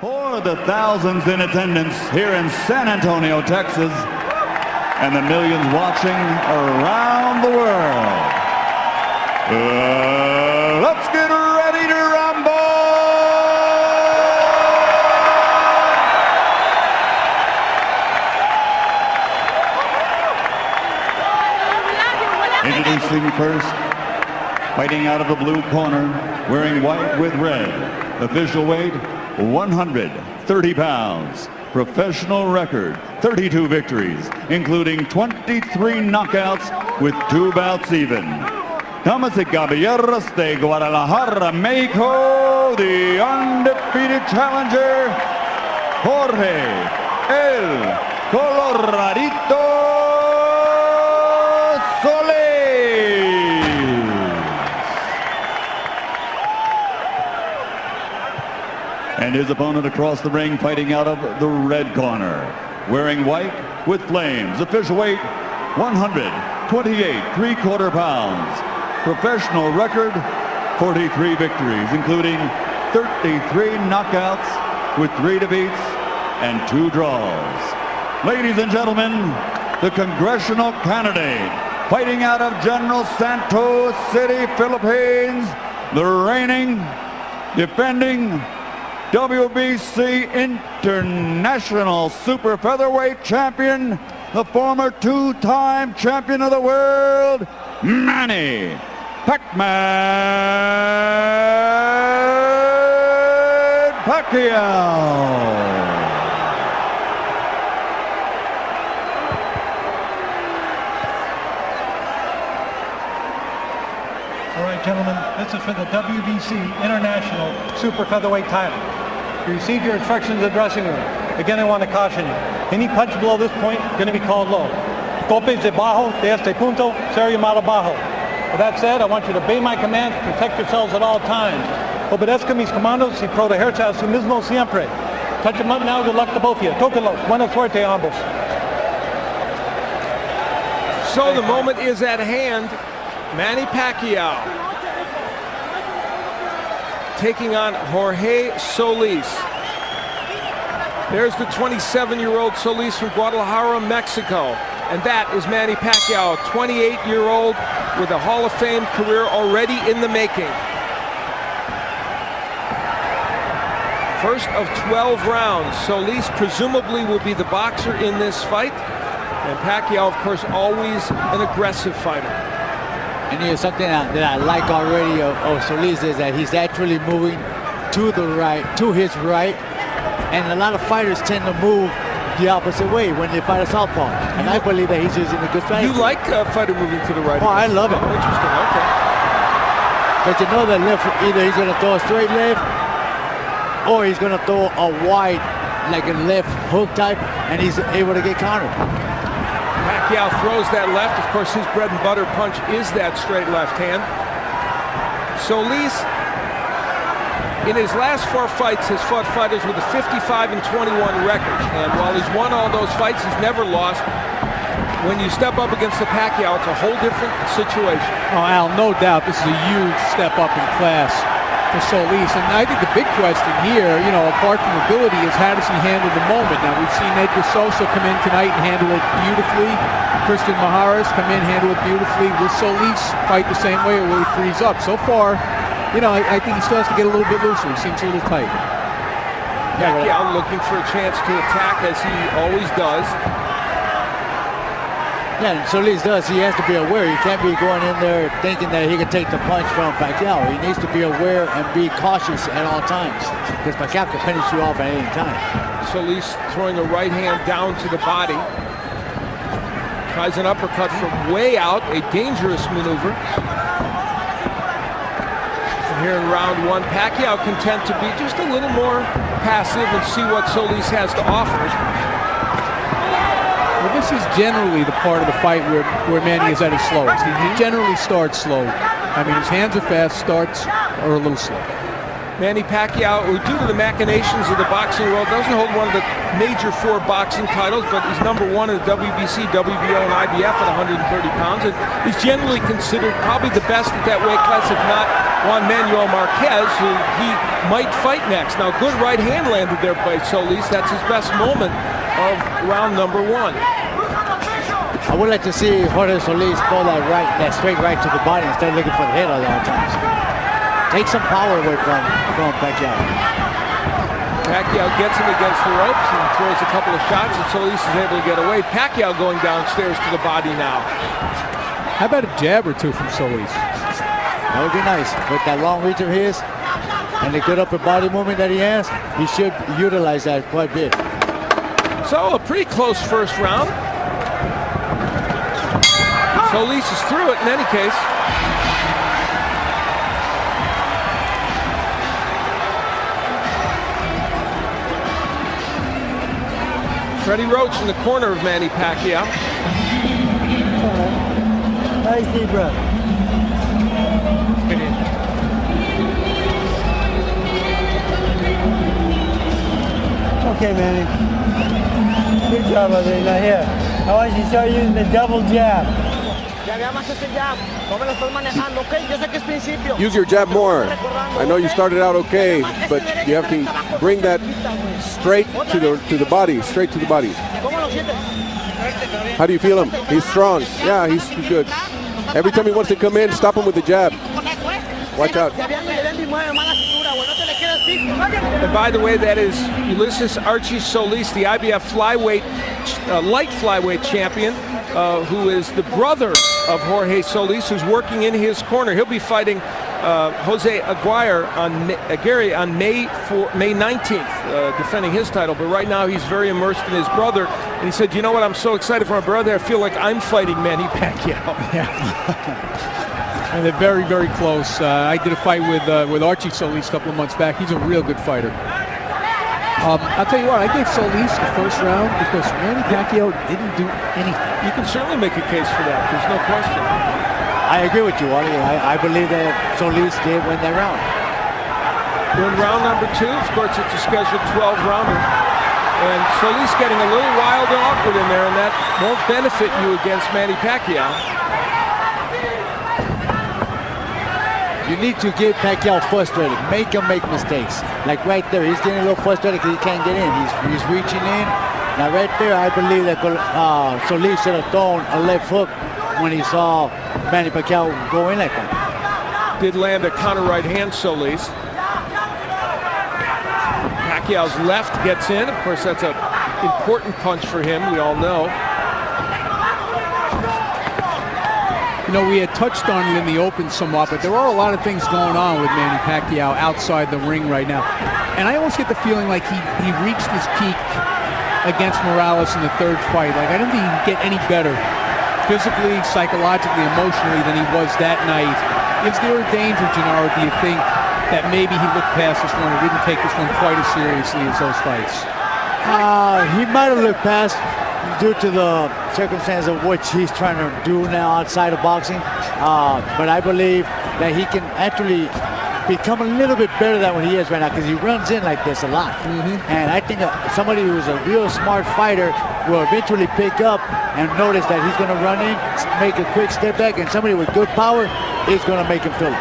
For the thousands in attendance here in San Antonio, Texas, and the millions watching around the world, let's get ready to rumble! Introducing first, fighting out of the blue corner, wearing white with red, official weight 130 pounds, professional record 32 victories, including 23 knockouts with 2 bouts even. Damas y caballeros de Guadalajara, Mexico, the undefeated challenger, Jorge El Coloradito Solis. And his opponent across the ring, fighting out of the red corner, wearing white with flames, official weight 128 3/4 pounds, professional record 43 victories, including 33 knockouts with 3 defeats and 2 draws. Ladies and gentlemen, the congressional candidate, fighting out of General Santos City, Philippines, the reigning, defending WBC International Super Featherweight Champion, the former 2-time champion of the world, Manny Pacquiao. All right, gentlemen, this is for the WBC International Super Featherweight title. You received your instructions in the dressing room. Again, I want to caution you. Any punch below this point going to be called low. Golpes debajo de este punto será llamado bajo. With that said, I want you to obey my commands, protect yourselves at all times. Obedezca mis comandos y protegerse a sí mismo siempre. Touch them up now. Good luck to both of you. Tóquenlos. Buena suerte a ambos. So the moment is at hand. Manny Pacquiao taking on Jorge Solis. There's the 27-year-old Solis from Guadalajara, Mexico. And that is Manny Pacquiao, 28-year-old with a Hall of Fame career already in the making. First of 12 rounds. Solis presumably will be the boxer in this fight. And Pacquiao, of course, always an aggressive fighter. And here's something that I like already of Solis is that he's actually moving to the right, to his right. And a lot of fighters tend to move the opposite way when they fight a southpaw. And I believe that he's using a good strategy. You like a fighter moving to the right? Oh, I love it. Oh, interesting, okay. But you know that left, either he's going to throw a straight left or he's going to throw a wide, like a left hook type, and he's able to get countered. Pacquiao throws that left. Of course, his bread and butter punch is that straight left hand. Solis, in his last 4 fights, has fought fighters with a 55-21 record. And while he's won all those fights, he's never lost. When you step up against the Pacquiao, it's a whole different situation. Oh, Al, no doubt this is a huge step up in class for Solis. And I think the big question here, you know, apart from ability, is how does he handle the moment? Now, we've seen Edgar Sosa come in tonight and handle it beautifully. Christian Maharas come in, handle it beautifully. Will Solis fight the same way, or will he freeze up? So far, you know, I think he still has to get a little bit looser. He seems a little tight. Pacquiao looking for a chance to attack, as he always does. Yeah, and Solis does. He has to be aware. He can't be going in there thinking that he can take the punch from Pacquiao. He needs to be aware and be cautious at all times, because Pacquiao can finish you off at any time. Solis throwing a right hand down to the body. Tries an uppercut from way out, a dangerous maneuver. And here in round 1, Pacquiao content to be just a little more passive and see what Solis has to offer. Well, this is generally the part of the fight where Manny is at his slowest. He generally starts slow. I mean, his hands are fast, starts are a little slow. Manny Pacquiao, who due to the machinations of the boxing world, doesn't hold one of the major 4 boxing titles, but he's #1 in the WBC, WBO, and IBF at 130 pounds. And he's generally considered probably the best at that weight class, if not Juan Manuel Marquez, who he might fight next. Now, good right hand landed there by Solis. That's his best moment of round number 1. I would like to see Jorge Solis throw that straight right to the body instead of looking for the head all the times. Take some power away from Pacquiao. Pacquiao gets him against the ropes and throws a couple of shots, and Solis is able to get away. Pacquiao going downstairs to the body now. How about a jab or two from Solis? That would be nice. With that long reach of his and the good upper body movement that he has, he should utilize that quite a bit. So a pretty close first round. Solis is through it in any case. Freddie Roach in the corner of Manny Pacquiao. Nice deep breath. Okay, Manny. Good job, I think. Now here, I want you to start using the double jab. Use your jab more. I know you started out okay, but you have to bring that straight to the body, straight to the body. How do you feel him? He's strong. Yeah, he's good. Every time he wants to come in, stop him with the jab. Watch out. And by the way, that is Ulysses Archie Solis, the IBF flyweight, light flyweight champion, who is the brother of Jorge Solis, who's working in his corner. He'll be fighting Jose Aguirre on May 19th, defending his title. But right now he's very immersed in his brother. And he said, you know what, I'm so excited for my brother, I feel like I'm fighting Manny Pacquiao. Yeah. And they're very, very close. I did a fight with Archie Solis a couple of months back. He's a real good fighter. I'll tell you what, I gave Solis the first round because Manny Pacquiao didn't do anything. You can certainly make a case for that. There's no question. I agree with you, Wally. I believe that Solis did win that round. We're in round number 2. Of course, it's a scheduled 12-rounder. And Solis getting a little wild and awkward in there, and that won't benefit you against Manny Pacquiao. You need to get Pacquiao frustrated. Make him make mistakes. Like right there, he's getting a little frustrated because he can't get in. He's reaching in. Now right there, I believe that Solis should have thrown a left hook when he saw Manny Pacquiao go in like that. Did land a counter right hand, Solis. Pacquiao's left gets in. Of course, that's an important punch for him, we all know. You know, we had touched on it in the open somewhat, but there are a lot of things going on with Manny Pacquiao outside the ring right now. And I almost get the feeling like he reached his peak against Morales in the third fight. Like, I don't think he can get any better physically, psychologically, emotionally than he was that night. Is there a danger, Gennaro, do you think, that maybe he looked past this one and didn't take this one quite as seriously as those fights? He might have looked past due to the circumstance of which he's trying to do now outside of boxing. But I believe that he can actually become a little bit better than what he is right now because he runs in like this a lot. And I think somebody who's a real smart fighter will eventually pick up and notice that he's going to run in, make a quick step back, and somebody with good power is going to make him feel it.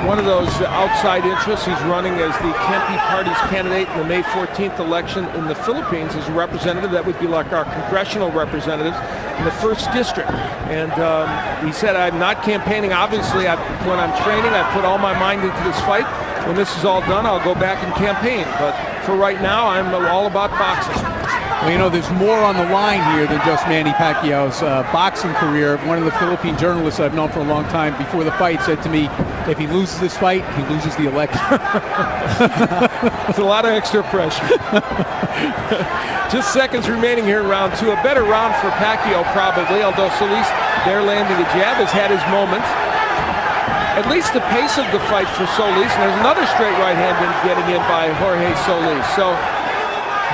One of those outside interests, he's running as the Kempe Party's candidate in the May 14th election in the Philippines as a representative. That would be like our congressional representatives in the 1st District. And he said, I'm not campaigning. Obviously, when I'm training, I put all my mind into this fight. When this is all done, I'll go back and campaign. But for right now, I'm all about boxing. Well, you know, there's more on the line here than just Manny Pacquiao's boxing career. One of the Philippine journalists I've known for a long time before the fight said to me, if he loses this fight, he loses the election. It's a lot of extra pressure. Just seconds remaining here in round 2. A better round for Pacquiao probably, although Solis there landing a jab has had his moments. At least the pace of the fight for Solis, and there's another straight right hand getting in by Jorge Solis. So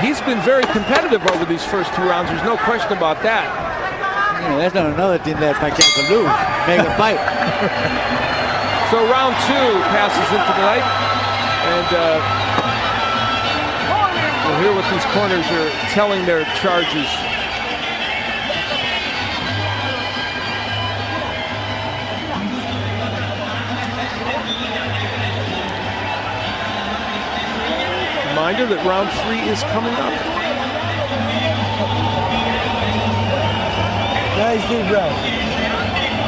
he's been very competitive over these first 2 rounds. There's no question about that. Yeah, that's not another thing that Pacquiao can lose. Make a fight. So round 2 passes into the night, and we'll hear what these corners are telling their charges. reminder that round 3 is coming up. Nice deep breath.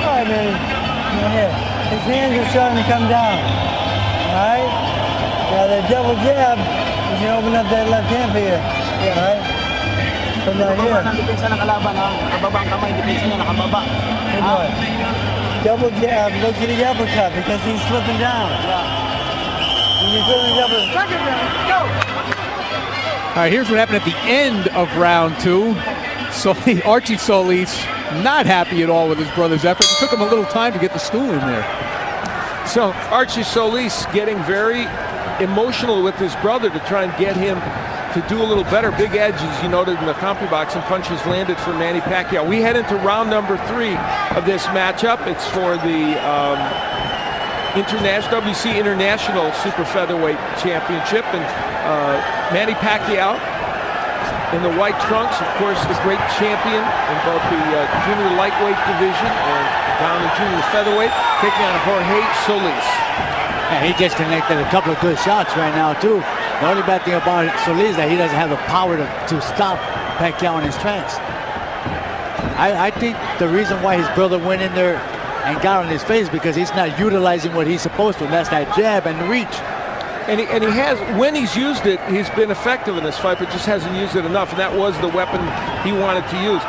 All right, man. Now here. His hands are starting to come down. All right? Now that double jab, you can open up that left hand for you. All right? From down here. Good boy. Double jab, look to the uppercut because he's slipping down. And you're feeling the uppercut. All right, here's what happened at the end of round 2. So Archie Solis not happy at all with his brother's effort. It took him a little time to get the stool in there. So Archie Solis getting very emotional with his brother to try and get him to do a little better. Big edge, as you noted in the CompuBox, and punches landed for Manny Pacquiao. We head into round number 3 of this matchup. It's for the WC International Super Featherweight Championship, and Manny Pacquiao in the white trunks, of course, the great champion in both the junior lightweight division and down in junior featherweight, taking on Jorge Solis. Yeah, he just connected a couple of good shots right now, too. The only bad thing about Solis is that he doesn't have the power to stop Pacquiao in his tracks. I think the reason why his brother went in there and got on his face because he's not utilizing what he's supposed to, and that's that jab and the reach. And he has, when he's used it, he's been effective in this fight, but just hasn't used it enough, and that was the weapon he wanted to use.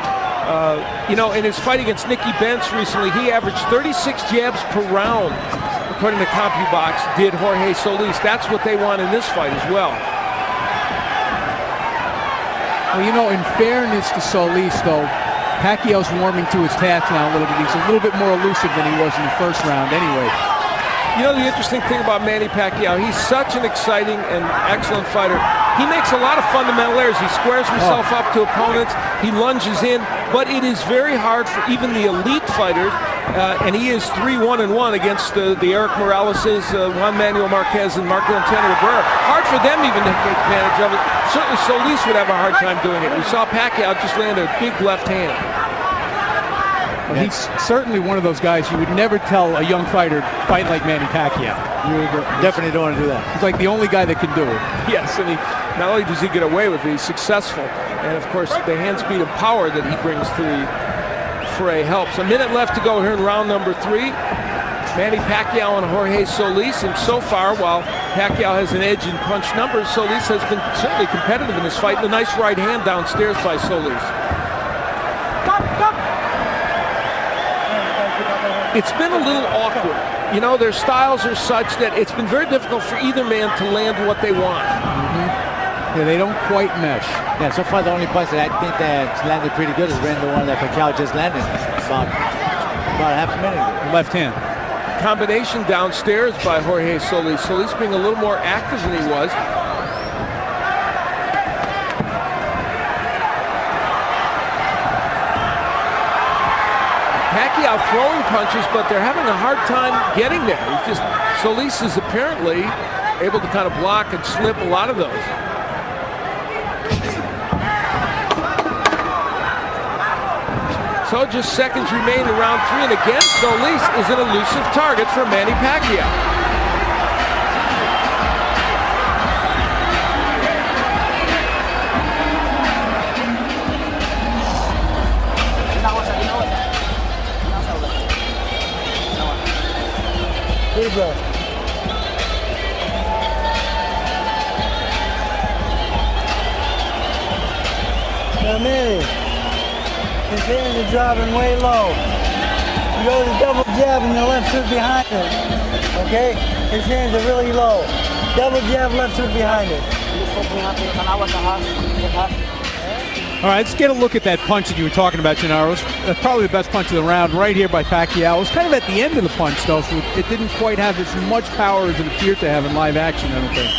You know, in his fight against Nicky Benz recently, he averaged 36 jabs per round, according to CompuBox, did Jorge Solis. That's what they want in this fight as well. Well, you know, in fairness to Solis, though, Pacquiao's warming to his task now a little bit. He's a little bit more elusive than he was in the first round anyway. You know, the interesting thing about Manny Pacquiao, he's such an exciting and excellent fighter. He makes a lot of fundamental errors. He squares himself up to opponents. He lunges in, but it is very hard for even the elite fighters, and he is 3-1-1 against the Eric Moraleses, Juan Manuel Marquez, and Marco Antonio Rivera. Hard for them even to take advantage of it. Certainly Solis would have a hard time doing it. We saw Pacquiao just land a big left hand. Well, he's certainly one of those guys you would never tell a young fighter fight like Manny Pacquiao. You definitely don't want to do that. He's like the only guy that can do it. Yes, and he, not only does he get away with it, he's successful. And of course, the hand speed and power that he brings to the fray helps. A minute left to go here in round number 3. Manny Pacquiao and Jorge Solis, and so far, while Pacquiao has an edge in punch numbers, Solis has been certainly competitive in this fight. And a nice right hand downstairs by Solis. It's been a little awkward. You know, their styles are such that it's been very difficult for either man to land what they want. Yeah, they don't quite mesh. Yeah, so far the only punch that I think that's landed pretty good is the one that Pacquiao just landed about a half a minute ago. Left hand. Combination downstairs by Jorge Solis. Solis being a little more active than he was. Pacquiao throwing punches, but they're having a hard time getting there. He's just, Solis is apparently able to kind of block and slip a lot of those. So just seconds remain in round 3, and again, Solis is an elusive target for Manny Pacquiao. Deep breath. Now, Manny, his hands are dropping way low. You go to the double jab and the left hook behind it. Okay? His hands are really low. Double jab, left hook behind it. All right, let's get a look at that punch that you were talking about, Gennaro. That's probably the best punch of the round right here by Pacquiao. It was kind of at the end of the punch, though, so it didn't quite have as much power as it appeared to have in live action, I don't think.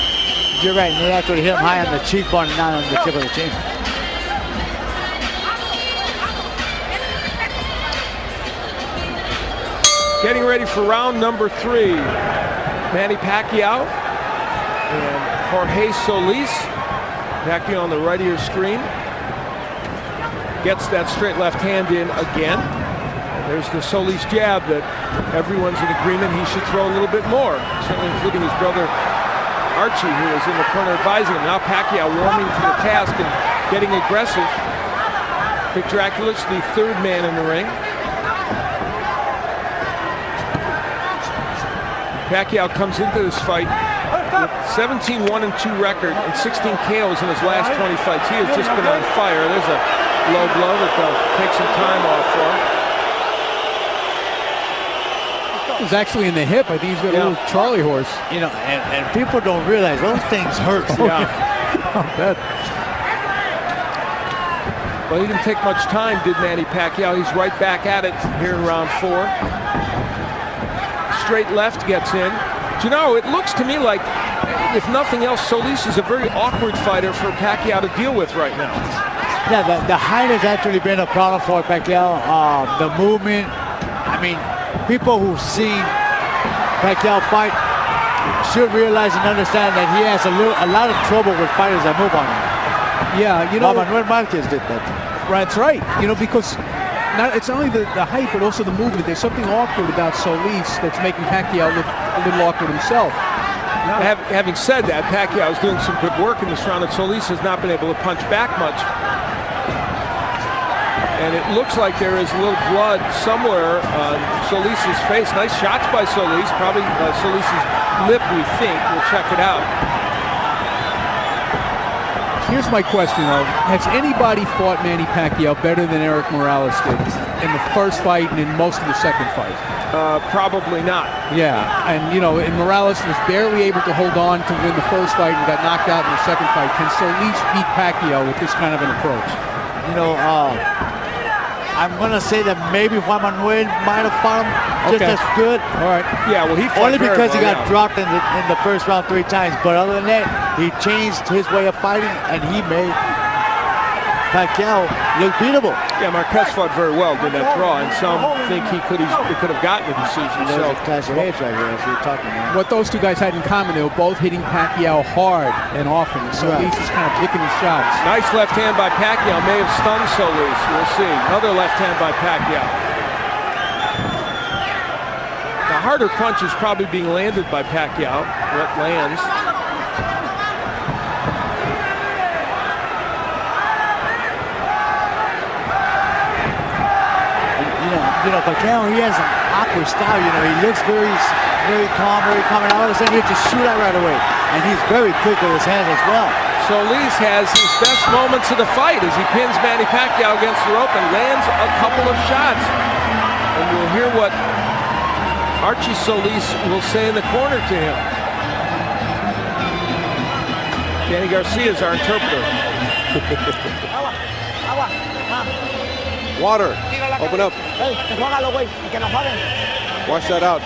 You're right, and they actually hit him high on the cheekbone and not on the tip of the chin. Getting ready for round number 3. Manny Pacquiao and Jorge Solis. Pacquiao on the right of your screen. Gets that straight left hand in again. There's the Solis jab that everyone's in agreement he should throw a little bit more, certainly including his brother Archie, who was in the corner advising him. Now Pacquiao warming to the task and getting aggressive. Big Dracula's the third man in the ring. Pacquiao comes into this fight with 17-1-2 record and 16 KOs in his last 20 fights. He has just been on fire. There's a low blow that they'll take some time off for. It was actually in the hip. I think he's got a little Charlie horse. You know, and people don't realize those things hurt. Yeah. I bet. Well, he didn't take much time, did Manny Pacquiao. He's right back at it here in round 4. Straight left gets in. Do you know, it looks to me like, if nothing else, Solis is a very awkward fighter for Pacquiao to deal with right now. Yeah, the height has actually been a problem for Pacquiao. The movement, I mean, people who've seen Pacquiao fight should realize and understand that he has a lot of trouble with fighters that move on him. Yeah, you know, Manuel Marquez did that. That's right. You know, because it's not only the height, but also the movement. There's something awkward about Solis that's making Pacquiao look a little awkward himself. Having said that, Pacquiao is doing some good work in this round, and Solis has not been able to punch back much. And it looks like there is a little blood somewhere on Solis' face. Nice shots by Solis. Probably Solis' lip, we think. We'll check it out. Here's my question, though. Has anybody fought Manny Pacquiao better than Eric Morales did in the first fight and in most of the second fight? Probably not. Yeah, and you know, and Morales was barely able to hold on to win the first fight and got knocked out in the second fight. Can Solis beat Pacquiao with this kind of an approach? You know, I'm going to say that maybe Juan Manuel might have fought him just as good. All right. Yeah, well, he fought only because he got well, dropped in the first round 3 times. But other than that, he changed his way of fighting, and he made Pacquiao look beatable. Yeah, Marquez fought very well in that draw, and some think he could have gotten a decision. There's a clash of heads right here, as we were talking about. What those two guys had in common, they were both hitting Pacquiao hard and often. So Solis is kind of picking his shots. Nice left hand by Pacquiao. May have stunned Solis. We'll see. Another left hand by Pacquiao. The harder punch is probably being landed by Pacquiao. What lands? You know, Pacquiao, he has an awkward style. You know, he looks very calm, and all of a sudden he just shoot out right away. And he's very quick with his hands as well. Solis has his best moments of the fight as he pins Manny Pacquiao against the rope and lands a couple of shots. And we'll hear what Archie Solis will say in the corner to him. Danny Garcia is our interpreter. Water. Open up. Wash that out.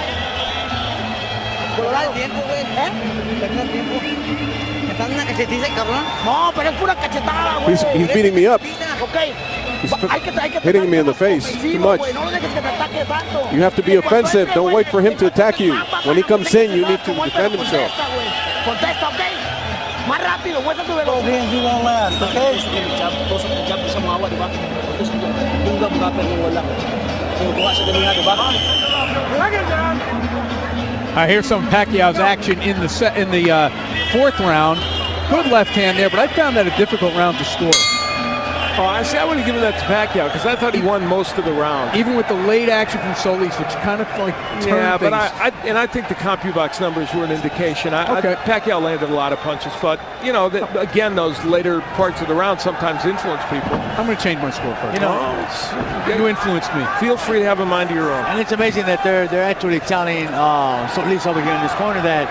He's beating me up. He's hitting me in the face too much. You have to be offensive. Don't wait for him to attack you. When he comes in, you need to defend himself. Both hands you won't last, okay? Here's some Pacquiao's action in the 4th round. Good left hand there, but I found that a difficult round to score. Oh, I would have given that to Pacquiao because I thought he won most of the round. Even with the late action from Solis, which kind of like turned but things. I think the CompuBox numbers were an indication. Pacquiao landed a lot of punches, but you know, again, those later parts of the round sometimes influence people. I'm going to change my score first. You know, you influenced me. Feel free to have a mind of your own. And it's amazing that they're actually telling Solis over here in this corner that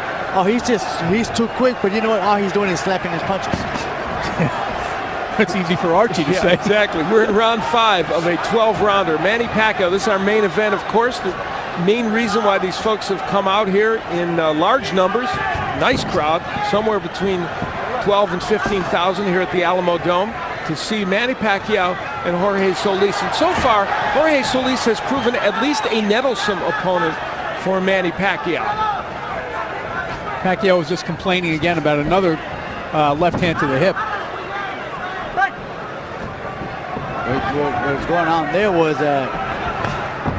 he's too quick, but you know what? All he's doing is slapping his punches. It's easy for Archie to say. Exactly. We're in round 5 of a 12-rounder. Manny Pacquiao, this is our main event, of course. The main reason why these folks have come out here in large numbers. Nice crowd, somewhere between 12 and 15,000 here at the Alamo Dome to see Manny Pacquiao and Jorge Solis. And so far, Jorge Solis has proven at least a nettlesome opponent for Manny Pacquiao. Pacquiao was just complaining again about another left hand to the hip. What was going on there was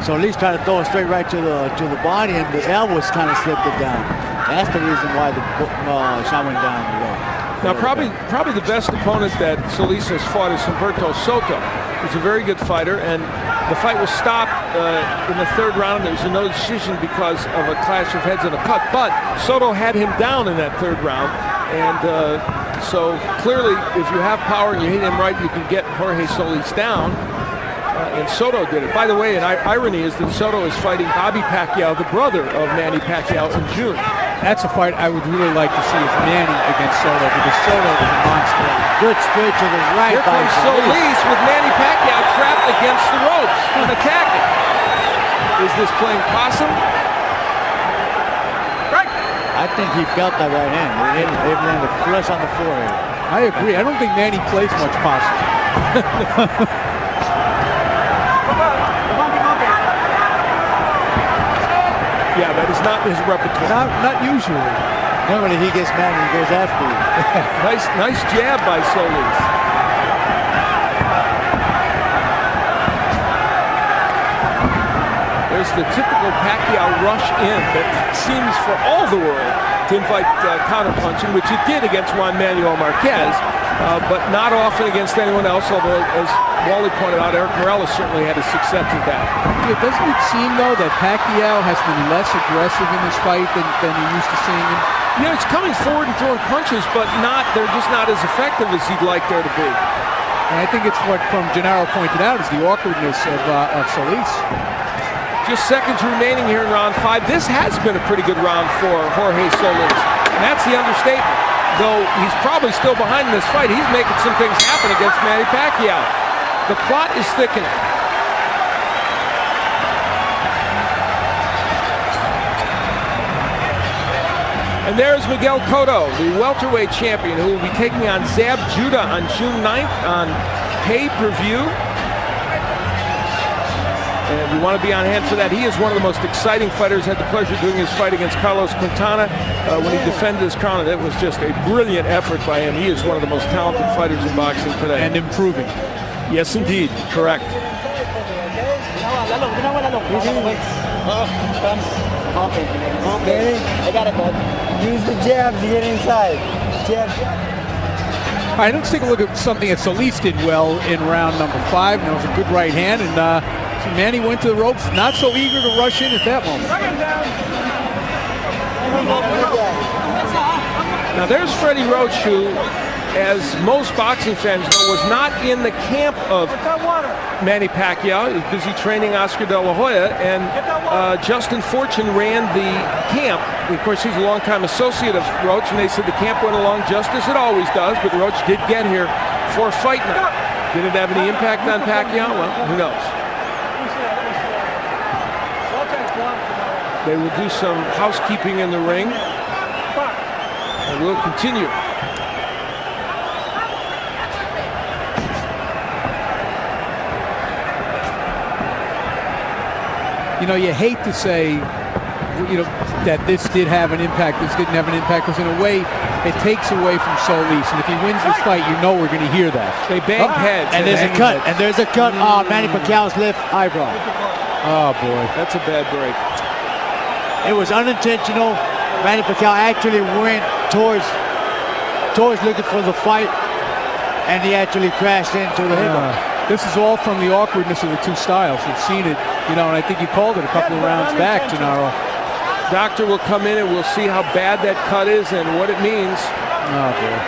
Solis tried to throw it straight right to the body, and the elbows kind of slipped it down. That's the reason why the shot went down the road. Now, probably the best opponent that Solis has fought is Humberto Soto. He's a very good fighter, and the fight was stopped in the third round. There was a no decision because of a clash of heads and a cut, but Soto had him down in that third round, and so clearly, if you have power and you hit him right, you can get Jorge Solis down. And Soto did it. By the way, an irony is that Soto is fighting Bobby Pacquiao, the brother of Manny Pacquiao, in June. That's a fight I would really like to see is Manny against Soto, because Soto is a monster. Good straight to the right. Here comes Solis with Manny Pacquiao trapped against the ropes and attacking. Is this playing possum? Right. I think he felt that right hand. They landed flush on the forehead. I agree. I don't think Manny plays much possum. Yeah, that is not his repertoire. Not usually. Normally he gets mad and he goes after you. Nice jab by Solis. There's the typical Pacquiao rush in that seems for all the world to invite counterpunching, which it did against Juan Manuel Marquez, but not often against anyone else, although, as Wally pointed out, Eric Morales certainly had a success with that. Yeah, doesn't it seem, though, that Pacquiao has been less aggressive in this fight than he used to seeing him? You know, he's coming forward and throwing punches, but they're just not as effective as he'd like there to be. And I think it's what, from Gennaro pointed out, is the awkwardness of Solis. Just seconds remaining here in round 5. This has been a pretty good round for Jorge Solis, and that's the understatement. Though he's probably still behind in this fight, he's making some things happen against Manny Pacquiao. The plot is thickening. And there's Miguel Cotto, the welterweight champion, who will be taking on Zab Judah on June 9th on pay-per-view. And we want to be on hand for that. He is one of the most exciting fighters. Had the pleasure of doing his fight against Carlos Quintana when he defended his crown. It was just a brilliant effort by him. He is one of the most talented fighters in boxing today. And improving. Yes, indeed. Correct. I got it, bud. Use the jab to get inside. Jab. All right, let's take a look at something that Solis did well in round number 5. And it was a good right hand, and Manny went to the ropes, not so eager to rush in at that moment. Now there's Freddie Roach, who, as most boxing fans know, was not in the camp of Manny Pacquiao. He was busy training Oscar De La Hoya, and Justin Fortune ran the camp. Of course, he's a longtime associate of Roach, and they said the camp went along just as it always does, but Roach did get here for a fight night. Did it have any impact on Pacquiao? Well, who knows? They will do some housekeeping in the ring, and we'll continue. You know, you hate to say, you know, that this did have an impact, this didn't have an impact, because in a way, it takes away from Solis. And if he wins this fight, you know we're going to hear that. They banged heads. And there's a cut. And there's a cut on Manny Pacquiao's left eyebrow. Oh, boy. That's a bad break. It was unintentional. Manny Pacquiao actually went towards looking for the fight, and he actually crashed into the hip. This is all from the awkwardness of the two styles. You've seen it, you know, and I think you called it a couple of rounds back, Gennaro. Doctor will come in and we'll see how bad that cut is and what it means. Oh, boy.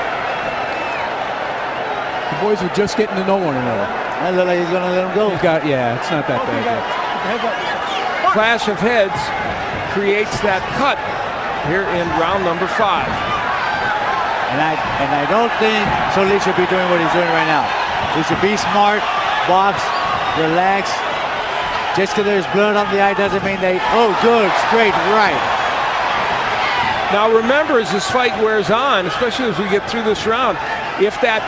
The boys are just getting to know one another. I look like he's going to let him go. Yeah, it's not that bad yet. Clash of heads creates that cut here in round number 5. And I don't think Solis should be doing what he's doing right now. He should be smart, box, relax. Just because there's blood on the eye doesn't mean they, oh, good, straight right. Now remember, as this fight wears on, especially as we get through this round, if that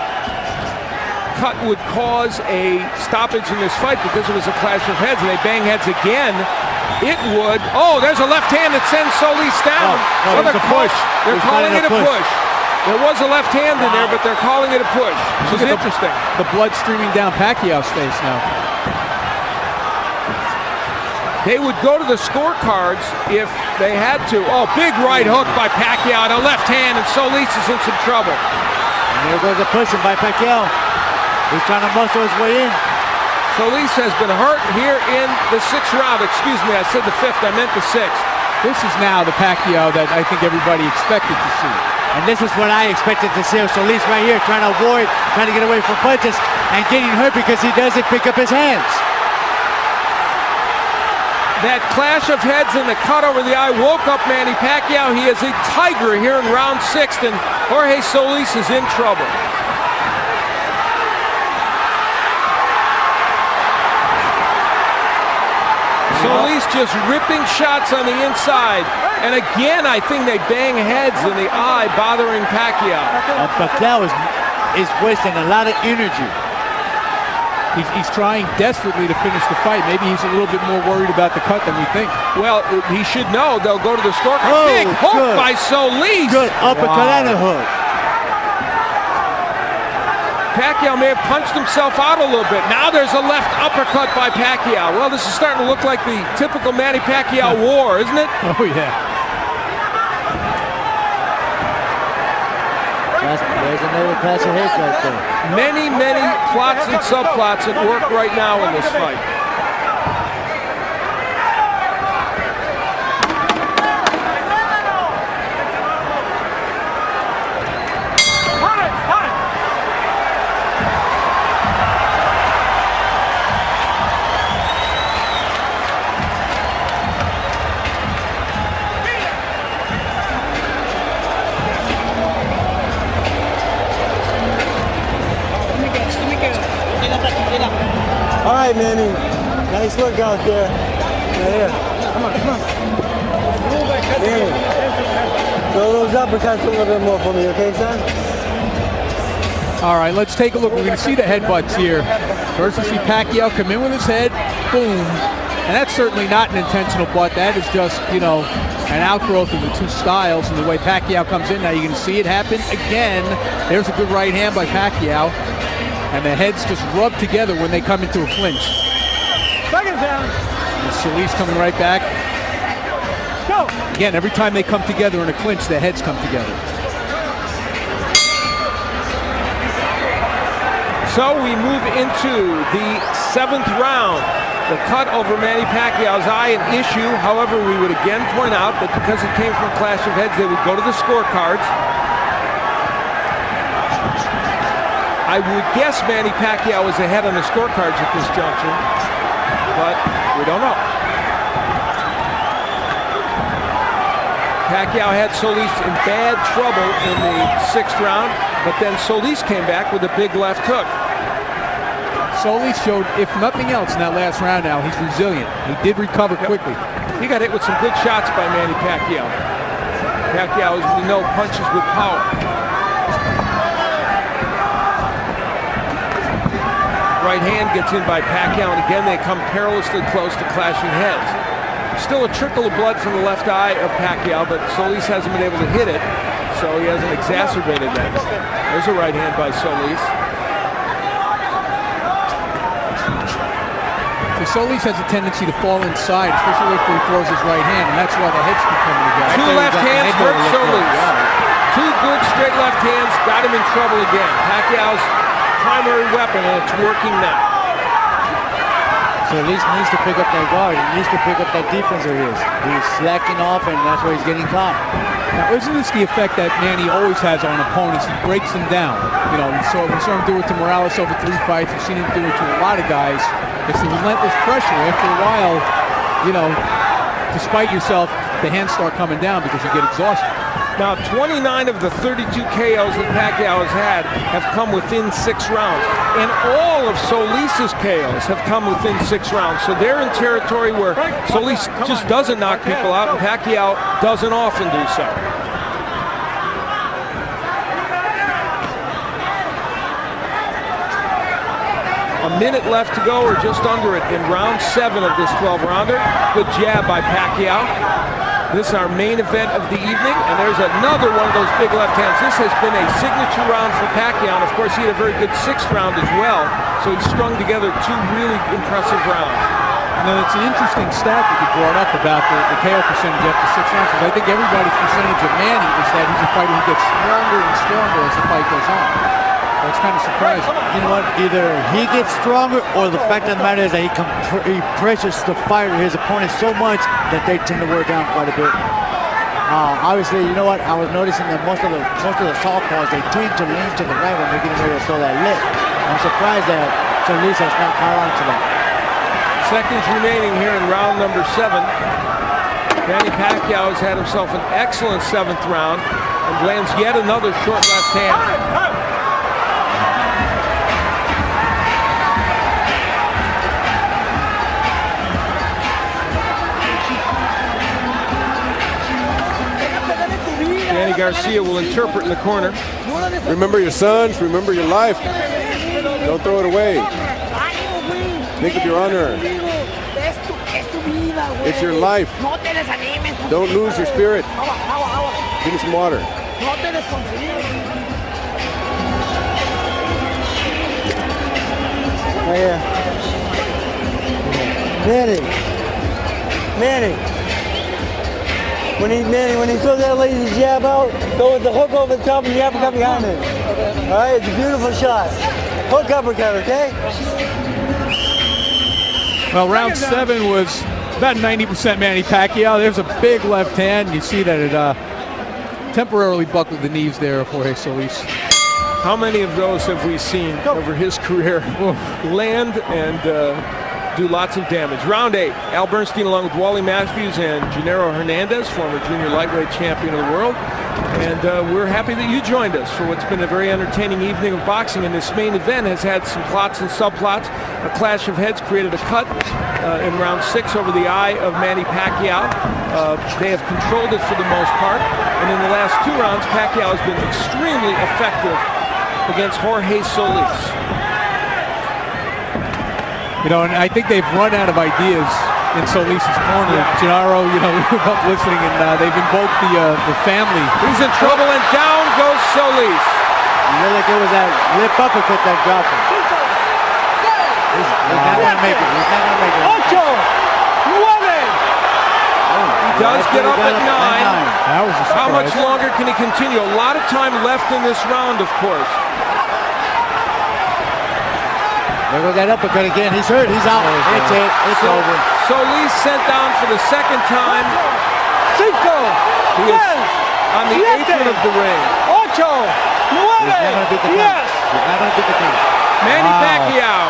cut would cause a stoppage in this fight because it was a clash of heads and they bang heads again, it would. Oh, there's a left hand that sends Solis down. No, it's a push. They're calling it a push. There was a left hand in there, but they're calling it a push. Which is interesting. The blood streaming down Pacquiao's face now. They would go to the scorecards if they had to. Oh, big right hook by Pacquiao, a left hand, and Solis is in some trouble. And there goes the pushing by Pacquiao. He's trying to muscle his way in. Solis has been hurt here in the 6th round. Excuse me, I said the 5th, I meant the 6th. This is now the Pacquiao that I think everybody expected to see. And this is what I expected to see. Solis right here trying to avoid, trying to get away from punches and getting hurt because he doesn't pick up his hands. That clash of heads and the cut over the eye woke up Manny Pacquiao. He is a tiger here in round 6, and Jorge Solis is in trouble. Solis just ripping shots on the inside. And again, I think they bang heads in the eye, bothering Pacquiao. Pacquiao is wasting a lot of energy. He's trying desperately to finish the fight. Maybe he's a little bit more worried about the cut than we think. Well, he should know. They'll go to the scorecard. Oh, big hook by Solis. Good uppercut and a hook. Pacquiao may have punched himself out a little bit. Now there's a left uppercut by Pacquiao. Well, this is starting to look like the typical Manny Pacquiao war, isn't it? Oh, yeah. There's another clash of heads right there. Many, many plots and subplots at work right now in this fight. All right, Manny. Nice work out there. Right here. Come on. Manny, throw those uppercuts a little bit more for me, okay, son? All right, let's take a look. We're going to see the headbutts here. First, we see Pacquiao come in with his head, boom. And that's certainly not an intentional butt. That is just, you know, an outgrowth of the two styles and the way Pacquiao comes in. Now you're going to see it happen again. There's a good right hand by Pacquiao. And the heads just rub together when they come into a clinch. Second down. And Solis coming right back. Go. Again, every time they come together in a clinch, the heads come together. So we move into the 7th round. The cut over Manny Pacquiao's eye, an issue. However, we would again point out that because it came from a clash of heads, they would go to the scorecards. I would guess Manny Pacquiao is ahead on the scorecards at this juncture, but we don't know. Pacquiao had Solis in bad trouble in the 6th round, but then Solis came back with a big left hook. Solis showed, if nothing else, in that last round now, he's resilient. He did recover quickly. He got hit with some good shots by Manny Pacquiao. Pacquiao, as we know, punches with power. Right hand gets in by Pacquiao, and again they come perilously close to clashing heads. Still a trickle of blood from the left eye of Pacquiao, but Solis hasn't been able to hit it, so he hasn't exacerbated that. There's a right hand by Solis. So Solis has a tendency to fall inside, especially if he throws his right hand, and that's why the heads keep coming together. Two left hands hurt Solis. Two good straight left hands got him in trouble again. Pacquiao's primary weapon, and it's working now. Solis needs to pick up that guard. He needs to pick up that defense of his. He's slacking off, and that's where he's getting caught. Now, isn't this the effect that Manny always has on opponents? He breaks them down. You know, we saw him do it to Morales over 3 fights. We've seen him do it to a lot of guys. It's the relentless pressure. After a while, you know, despite yourself, the hands start coming down because you get exhausted. Now, 29 of the 32 KOs that Pacquiao has had have come within 6 rounds. And all of Solis's KOs have come within 6 rounds. So they're in territory where Solis just doesn't knock people out, and Pacquiao doesn't often do so. A minute left to go, or just under it, in round 7 of this 12-rounder. Good jab by Pacquiao. This is our main event of the evening, and there's another one of those big left hands. This has been a signature round for Pacquiao, and of course he had a very good 6th round as well, so he strung together 2 really impressive rounds. You know, it's an interesting stat that you brought up about the KO percentage after 6 rounds. Because I think everybody's percentage of Manny is that he's a fighter who gets stronger and stronger as the fight goes on. So it's kind of surprising. You know what? Either he gets stronger, or the fact of the matter is that he pressures the fighter, his opponent, so much that they tend to wear down quite a bit. Obviously, you know what? I was noticing that most of the southpaws, they tend to lean to the right when they're getting ready to throw that lift. I'm surprised that Solis has not caught on to that. Seconds remaining here in round number 7. Manny Pacquiao has had himself an excellent 7th round and lands yet another short left hand. Danny Garcia will interpret in the corner. Remember your sons, remember your life. Don't throw it away. Think of your honor. It's your life. Don't lose your spirit. Give me some water. Right here. Manny. When he throws that lazy jab out, go with the hook over the top and the uppercut behind it. All right, it's a beautiful shot. Hook uppercut, okay? Well, round 7 was about 90% Manny Pacquiao. There's a big left hand. You see that it temporarily buckled the knees there of Jorge Solis. How many of those have we seen over his career land and do lots of damage? Round 8, Al Bernstein along with Wally Matthews and Gennaro Hernandez, former junior lightweight champion of the world. And we're happy that you joined us for what's been a very entertaining evening of boxing. And this main event has had some plots and subplots. A clash of heads created a cut in round 6 over the eye of Manny Pacquiao. They have controlled it for the most part. And in the last 2 rounds, Pacquiao has been extremely effective against Jorge Solis. You know, and I think they've run out of ideas in Solis' corner. Yeah. Gennaro, you know, we were up listening, and they've invoked the family. He's in trouble, and down goes Solis. You know, like it was that lip uppercut that dropped him. He's not going to make it. He's not going to make it. Ocho! Nueve! He does get up at 9. That was a surprise. How much longer can he continue? A lot of time left in this round, of course. There goes that uppercut again. He's hurt. He's out. It's it. It's over. Solis sent down for the 2nd time. Cinco! He is on the apron of the ring. Ocho! Nueve! He's not going to beat the king. Yes! He's not going to beat the king. Manny Pacquiao,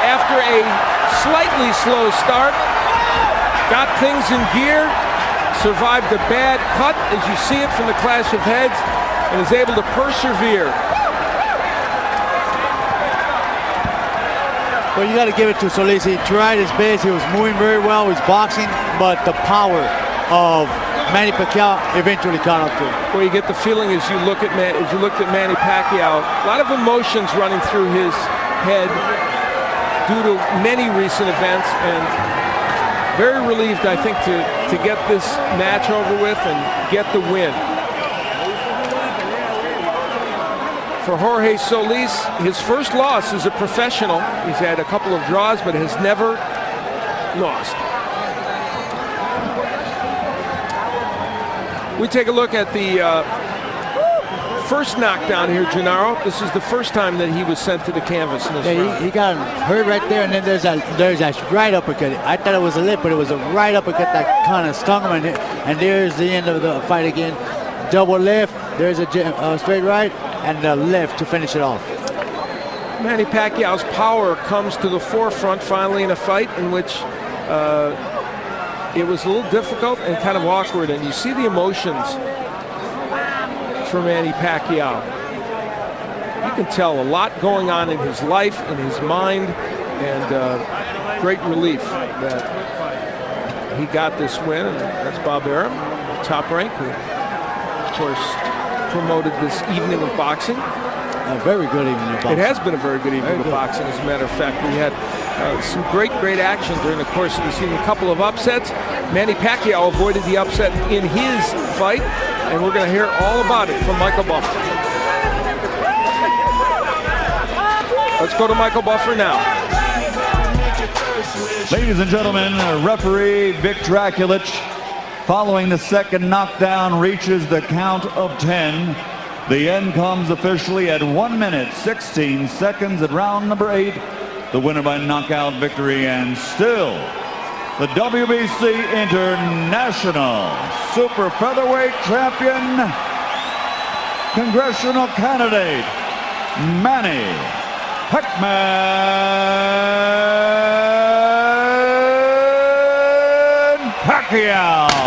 after a slightly slow start, got things in gear, survived a bad cut, as you see it from the clash of heads, and is able to persevere. Well, you got to give it to Solis. He tried his best. He was moving very well. He was boxing, but the power of Manny Pacquiao eventually caught up to him. Well, you get the feeling as you looked at Manny Pacquiao, a lot of emotions running through his head due to many recent events, and very relieved, I think, to get this match over with and get the win. For Jorge Solis, his first loss as a professional. He's had a couple of draws, but has never lost. We take a look at the first knockdown here, Gennaro. This is the first time that he was sent to the canvas in this round. He got hurt right there, and then there's that right uppercut. I thought it was a lip, but it was a right uppercut that kind of stung him, and there's the end of the fight again. Double left, there's a straight right, and the left to finish it off. Manny Pacquiao's power comes to the forefront finally in a fight in which it was a little difficult and kind of awkward, and you see the emotions for Manny Pacquiao. You can tell a lot going on in his life, in his mind, and great relief that he got this win. And that's Bob Arum, Top Rank, who, of course, promoted this evening of boxing. A very good evening of boxing. It has been a very good evening of boxing, as a matter of fact. We had some great action during the course of this evening. A couple of upsets. Manny Pacquiao avoided the upset in his fight, and we're going to hear all about it from Michael Buffer. Let's go to Michael Buffer now. Ladies and gentlemen, referee Vic Draculich, following the second knockdown, reaches the count of 10. The end comes officially at 1 minute, 16 seconds at round number 8. The winner by knockout victory, and still the WBC International Super Featherweight Champion, congressional candidate, Manny Pacquiao.